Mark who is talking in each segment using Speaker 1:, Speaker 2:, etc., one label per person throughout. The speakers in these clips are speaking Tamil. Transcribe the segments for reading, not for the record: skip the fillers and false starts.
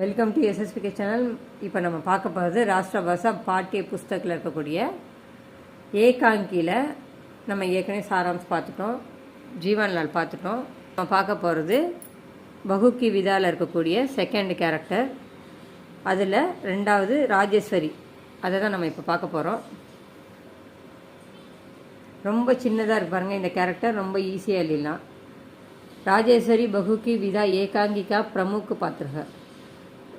Speaker 1: Welcome to எஸ்எஸ்பிகே channel. இப்போ நம்ம பார்க்க போகிறது ராஷ்டிரபாஷா பாட்டிய புஸ்தகத்தில் இருக்கக்கூடிய ஏகாங்கியில் நம்ம ஏற்கனவே சாராம்ஸ் பார்த்துட்டோம், ஜீவன்லால் பார்த்துட்டோம். நம்ம பார்க்க போகிறது பகுக்கி விதாவில் இருக்கக்கூடிய செகண்ட் கேரக்டர், அதில் ரெண்டாவது ராஜேஸ்வரி. அதை தான் நம்ம இப்போ பார்க்க போகிறோம். ரொம்ப சின்னதாக இருக்கு பாருங்கள் இந்த கேரக்டர், ரொம்ப ஈஸியாக எழுதிடலாம். ராஜேஸ்வரி பகுக்கி விதா ஏகாங்கிகா பிரமுख பாத்திர.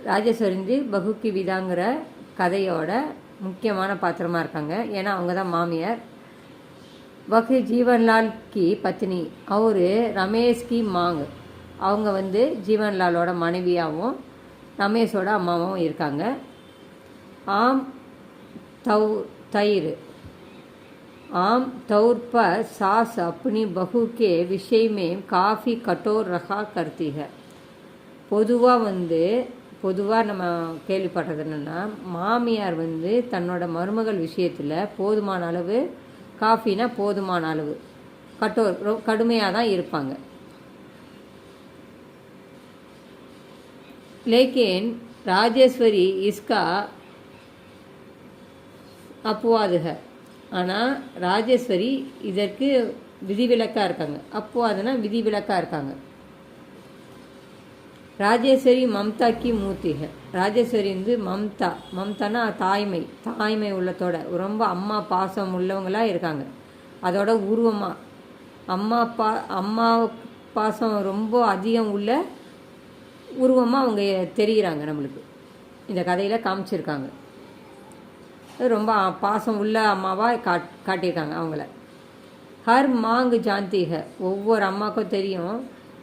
Speaker 1: ராஜேஸ்வரி பகுக்கி விதாங்கிற கதையோட முக்கியமான பாத்திரமாக இருக்காங்க. ஏன்னா அவங்க தான் மாமியார். வகு ஜீவன்லால் கி பத்னி, அவர் ரமேஷ் கி மாங். அவங்க ஜீவன்லாலோட மனைவியாகவும் ரமேஷோட அம்மாவும் இருக்காங்க. ஆம் தயிர் आम तौर पर सास अपनी बहू के विषय में काफ़ी कठोर रहा करती है. பொதுவாக நம்ம கேள்விப்பட்டது என்னென்னா, மாமியார் தன்னோட மருமகள் விஷயத்தில் போதுமான அளவு, காஃபினா போதுமான அளவு, கடுமையாக தான் இருப்பாங்க. லேக்கின் ராஜேஸ்வரி இஸ்கா அப்புவாது है. ஆனால் ராஜேஸ்வரி இதற்கு விதிவிலக்காக இருக்காங்க. அப்புவாதுனா விதிவிலக்காக இருக்காங்க. ராஜேஸ்வரி மம்தா கி மூர்த்தி है. ராஜேஸ்வரி மம்தானா தாய்மை உள்ளத்தோட ரொம்ப அம்மா பாசம் உள்ளவங்களாக இருக்காங்க. அதோட உருவமாக அம்மா பாசம் ரொம்ப அதிகம் உள்ள உருவமாக அவங்க தெரிகிறாங்க. நம்மளுக்கு இந்த கதையில் காமிச்சிருக்காங்க. ரொம்ப பாசம் உள்ள அம்மாவாக காட்டியிருக்காங்க அவங்கள. ஹர் மாங் ஜான்தி है. ஒவ்வொரு அம்மாவுக்கும் தெரியும்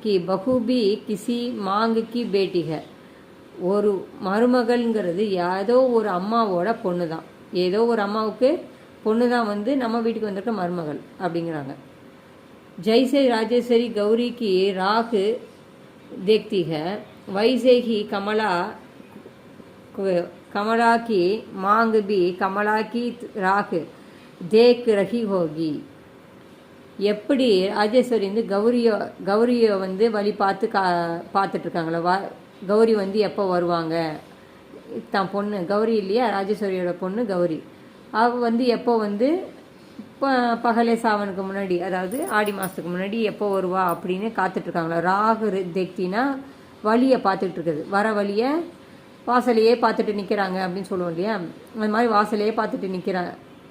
Speaker 1: कि बहू भी किसी मांग की बेटी है. ஒரு மருமகள்ங்கிறது ஏதோ ஒரு அம்மாவோட பொண்ணு தான். ஏதோ ஒரு அம்மாவுக்கு பொண்ணு தான் நம்ம வீட்டுக்கு வந்திருக்க மருமகள் அப்படிங்கிறாங்க. जैसे राजेश्वरी गौरी की राख देखती है, वैसे ही कमला की मांग भी कमला की राख देख रही होगी. எப்படி ராஜேஸ்வரி கௌரியை வழி பார்த்துட்ருக்காங்களா, கௌரி எப்போ வருவாங்க, தான் பொண்ணு கௌரி இல்லையா, ராஜேஸ்வரியோட பொண்ணு கௌரி, அவள் எப்போ பகலே சாவனுக்கு முன்னாடி, அதாவது ஆடி மாதத்துக்கு முன்னாடி எப்போ வருவா அப்படின்னு காத்துட்ருக்காங்களா. ராகு தெக்தினா வழியை பார்த்துட்டு இருக்குது, வர வழியை வாசலையே பார்த்துட்டு நிற்கிறாங்க அப்படின்னு சொல்லுவோம் இல்லையா. அந்த மாதிரி வாசலையே பார்த்துட்டு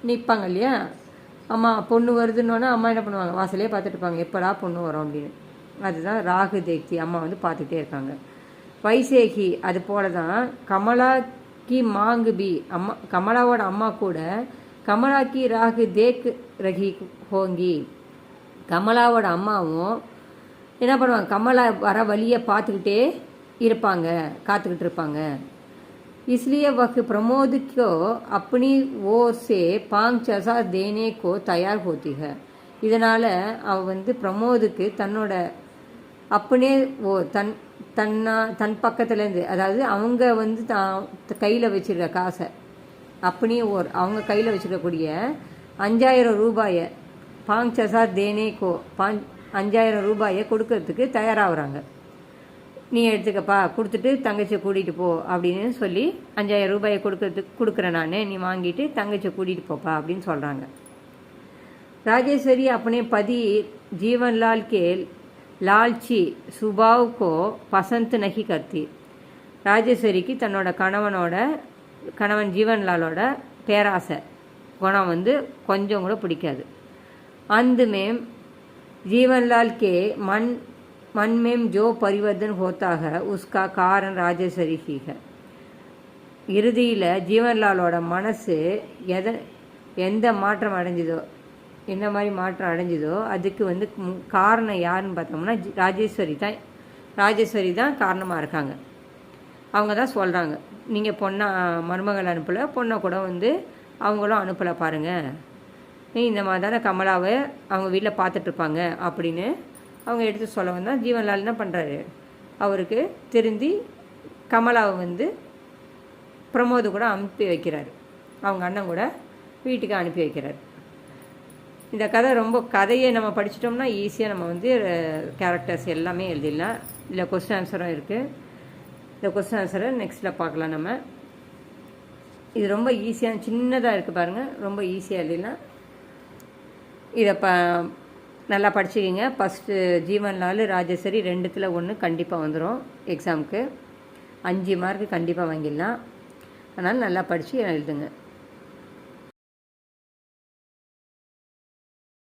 Speaker 1: நிற்பாங்க இல்லையா. அம்மா பொண்ணு வருதுன்னொன்னே அம்மா என்ன பண்ணுவாங்க, வாசலே பார்த்துட்டு இருப்பாங்க, எப்படா பொண்ணு வரும் அப்படின்னு. அதுதான் ராகு தேக்தி, அம்மா பார்த்துட்டே இருக்காங்க. வைசேகி அது போல தான் கமலா கி மாங்கு பி, கமலாவோட அம்மா கூட கமலா கி ராகு தேக் ரகி ஹோங்கி. கமலாவோட அம்மாவும் என்ன பண்ணுவாங்க, கமலா வர வழியை பார்த்துக்கிட்டே இருப்பாங்க, காத்துக்கிட்டு இருப்பாங்க. इसलिए वह प्रमोद को अपनी ओर से 5,000 देने को तैयार होती है. இதனால் அவள் பிரமோதுக்கு தன்னோட அப்படியே தன் பக்கத்துலேருந்து, அதாவது அவங்க கையில் வச்சுருக்க காசை, அப்படியே அவங்க கையில் வச்சுருக்கக்கூடிய 5,000 ரூபாயை 5,000 தேனே கோ 5,000 ரூபாயை கொடுக்கறதுக்கு தயாராகிறாங்க. நீ எடுத்துக்கப்பா, கொடுத்துட்டு தங்கச்சியை கூட்டிகிட்டு போ அப்படின்னு சொல்லி 5,000 ரூபாயை கொடுக்குறேன் நான், நீ வாங்கிட்டு தங்கச்சியை கூட்டிகிட்டு போப்பா அப்படின்னு சொல்கிறாங்க. ராஜேஸ்வரி अपने पति जीवनलाल के लालची स्वभाव को पसंद नहीं करती. ராஜேஸ்வரிக்கு தன்னோட கணவன் ஜீவன்லாலோட பேராசை குணம் கொஞ்சம் கூட பிடிக்காது. அந்த மேம் जीवनलाल के मन में जो परिवर्तन होता है उसका कारण राजेश्वरी ही है. இறுதியில் ஜீவன்லாலோட மனசு எந்த மாற்றம் அடைஞ்சதோ, என்ன மாதிரி மாற்றம் அடைஞ்சதோ அதுக்கு காரணம் யாருன்னு பார்த்தோம்னா ராஜேஸ்வரி தான் காரணமாக இருக்காங்க. அவங்க தான் சொல்கிறாங்க, நீங்கள் மருமகள் அனுப்பலை, பொண்ணை கூட அவங்களும் அனுப்பலை பாருங்கள், இந்த மாதிரி தானே கமலாவை அவங்க வீட்டில் பார்த்துட்ருப்பாங்க அப்படின்னு அவங்க எடுத்து சொல்ல வந்தால் ஜீவன்லால் என்ன பண்ணுறாரு, அவருக்கு திருந்தி கமலாவை பிரமோது கூட அனுப்பி வைக்கிறார், அவங்க அண்ணன் கூட வீட்டுக்கு அனுப்பி வைக்கிறார். இந்த கதையை நம்ம படிச்சிட்டோம்னா ஈஸியாக நம்ம கேரக்டர்ஸ் எல்லாமே எழுதிடலாம். இதில் கொஸ்டின் ஆன்சரும் இருக்குது. இந்த கொஸ்டின் ஆன்சரை நெக்ஸ்ட்டில் பார்க்கலாம் நம்ம. இது ரொம்ப ஈஸியாக சின்னதாக இருக்குது பாருங்கள், ரொம்ப ஈஸியாக இல்லைன்னா இதை நல்லா படிச்சுக்கிங்க. ஃபஸ்ட்டு ஜீவன் லால் ராஜேஸ்வரி 2ல் 1 கண்டிப்பாக வந்துடும் எக்ஸாமுக்கு. 5 மார்க்கு கண்டிப்பாக வாங்கிடலாம். அதனால் நல்லா படித்து எழுதுங்க.